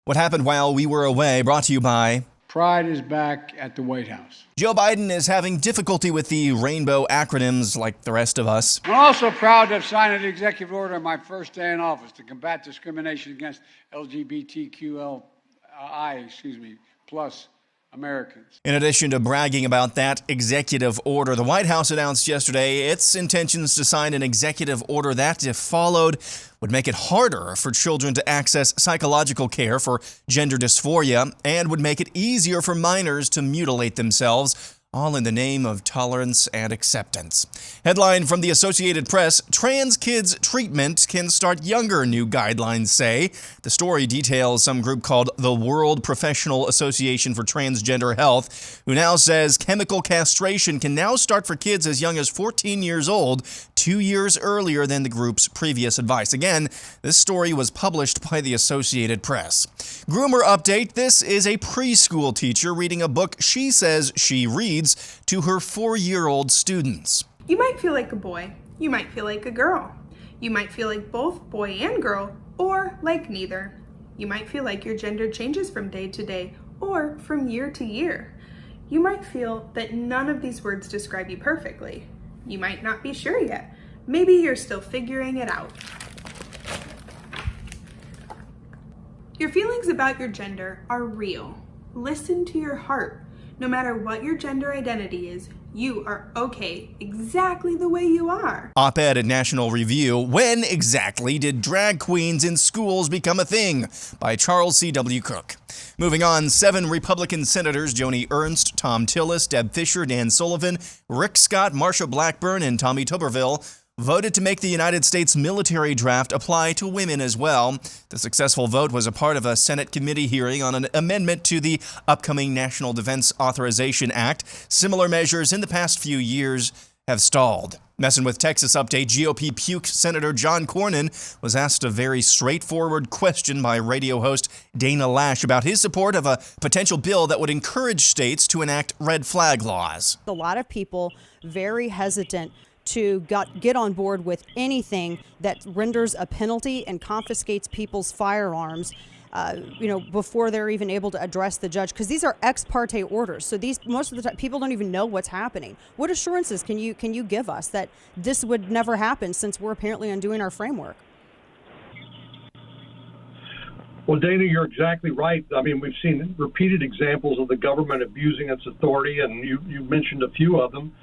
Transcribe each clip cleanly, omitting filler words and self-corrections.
What happened while we were away, brought to you by... Pride is back at the White House. Joe Biden is having difficulty with the rainbow acronyms like the rest of us. I'm also proud to have signed an executive order on my first day in office to combat discrimination against LGBTQI, plus Americans. In addition to bragging about that executive order, the White House announced yesterday its intentions to sign an executive order that, if followed, would make it harder for children to access psychological care for gender dysphoria and would make it easier for minors to mutilate themselves, all in the name of tolerance and acceptance. Headline from the Associated Press, trans kids treatment can start younger, new guidelines say. The story details some group called the World Professional Association for Transgender Health, who now says chemical castration can now start for kids as young as 14 years old, 2 years earlier than the group's previous advice. Again, this story was published by the Associated Press. Groomer update, this is a preschool teacher reading a book she says she reads to her 4-year-old students. You might feel like a boy. You might feel like a girl. You might feel like both boy and girl, or like neither. You might feel like your gender changes from day to day, or from year to year. You might feel that none of these words describe you perfectly. You might not be sure yet. Maybe you're still figuring it out. Your feelings about your gender are real. Listen to your heart. No matter what your gender identity is, you are okay exactly the way you are. Op-ed at National Review, When Exactly Did Drag Queens in Schools Become a Thing? By Charles C.W. Cook. Moving on, 7 Republican senators, Joni Ernst, Tom Tillis, Deb Fischer, Dan Sullivan, Rick Scott, Marsha Blackburn, and Tommy Tuberville, voted to make the United States military draft apply to women as well. The successful vote was a part of a Senate committee hearing on an amendment to the upcoming National Defense Authorization Act. Similar measures in the past few years have stalled. Messing with Texas update, GOP puke Senator John Cornyn was asked a very straightforward question by radio host Dana Lash about his support of a potential bill that would encourage states to enact red flag laws. A lot of people very hesitant to get on board with anything that renders a penalty and confiscates people's firearms, before they're even able to address the judge, because these are ex parte orders. So most of the time, people don't even know what's happening. What assurances can you give us that this would never happen, since we're apparently undoing our framework? Well, Dana, you're exactly right. I mean, we've seen repeated examples of the government abusing its authority, and you mentioned a few of them.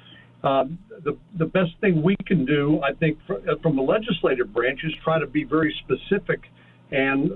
The best thing we can do, I think, from the legislative branch is try to be very specific and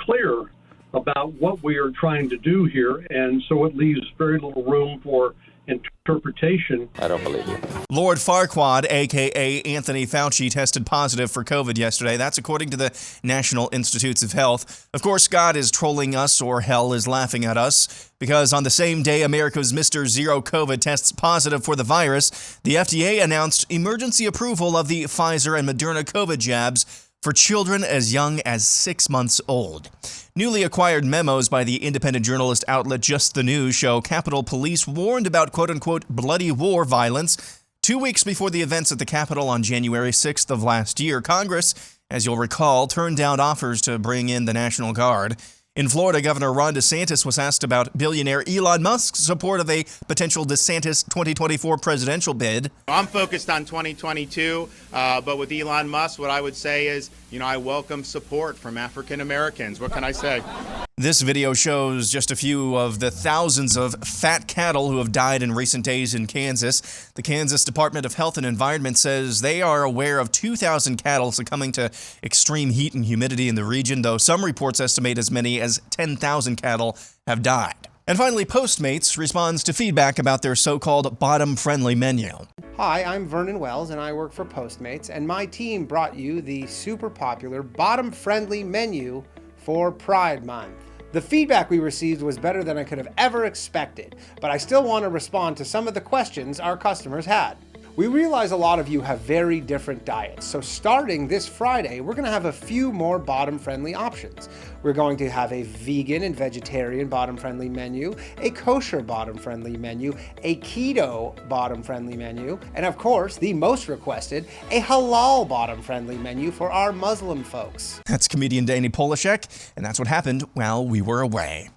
clear about what we are trying to do here, and so it leaves very little room for interpretation. I don't believe you. Lord Farquaad, a.k.a. Anthony Fauci, tested positive for COVID yesterday. That's according to the National Institutes of Health. Of course, God is trolling us, or hell is laughing at us, because on the same day America's Mr. Zero COVID tests positive for the virus, the FDA announced emergency approval of the Pfizer and Moderna COVID jabs for children as young as 6 months old. Newly acquired memos by the independent journalist outlet Just the News show Capitol Police warned about quote-unquote bloody war violence 2 weeks before the events at the Capitol on January 6th of last year. Congress, as you'll recall, turned down offers to bring in the National Guard. In Florida, Governor Ron DeSantis was asked about billionaire Elon Musk's support of a potential DeSantis 2024 presidential bid. I'm focused on 2022, but with Elon Musk, what I would say is, I welcome support from African Americans. What can I say? This video shows just a few of the thousands of fat cattle who have died in recent days in Kansas. The Kansas Department of Health and Environment says they are aware of 2,000 cattle succumbing to extreme heat and humidity in the region, though some reports estimate as many as 10,000 cattle have died. And finally, Postmates responds to feedback about their so-called bottom-friendly menu. Hi, I'm Vernon Wells, and I work for Postmates, and my team brought you the super popular bottom-friendly menu for Pride Month. The feedback we received was better than I could have ever expected, but I still want to respond to some of the questions our customers had. We realize a lot of you have very different diets, so starting this Friday, we're going to have a few more bottom-friendly options. We're going to have a vegan and vegetarian bottom-friendly menu, a kosher bottom-friendly menu, a keto bottom-friendly menu, and of course, the most requested, a halal bottom-friendly menu for our Muslim folks. That's comedian Danny Polishek, and that's what happened while we were away.